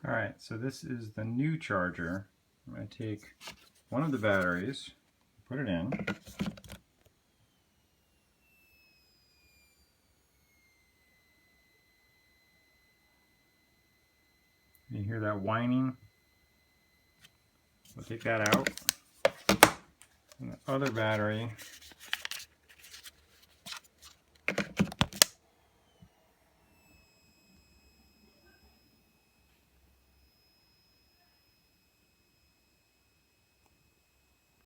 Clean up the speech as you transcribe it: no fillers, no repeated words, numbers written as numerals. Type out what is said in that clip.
Alright, so this is the new charger. I'm going to take one of the batteries, put it in. You hear that whining? We'll take that out. And the other battery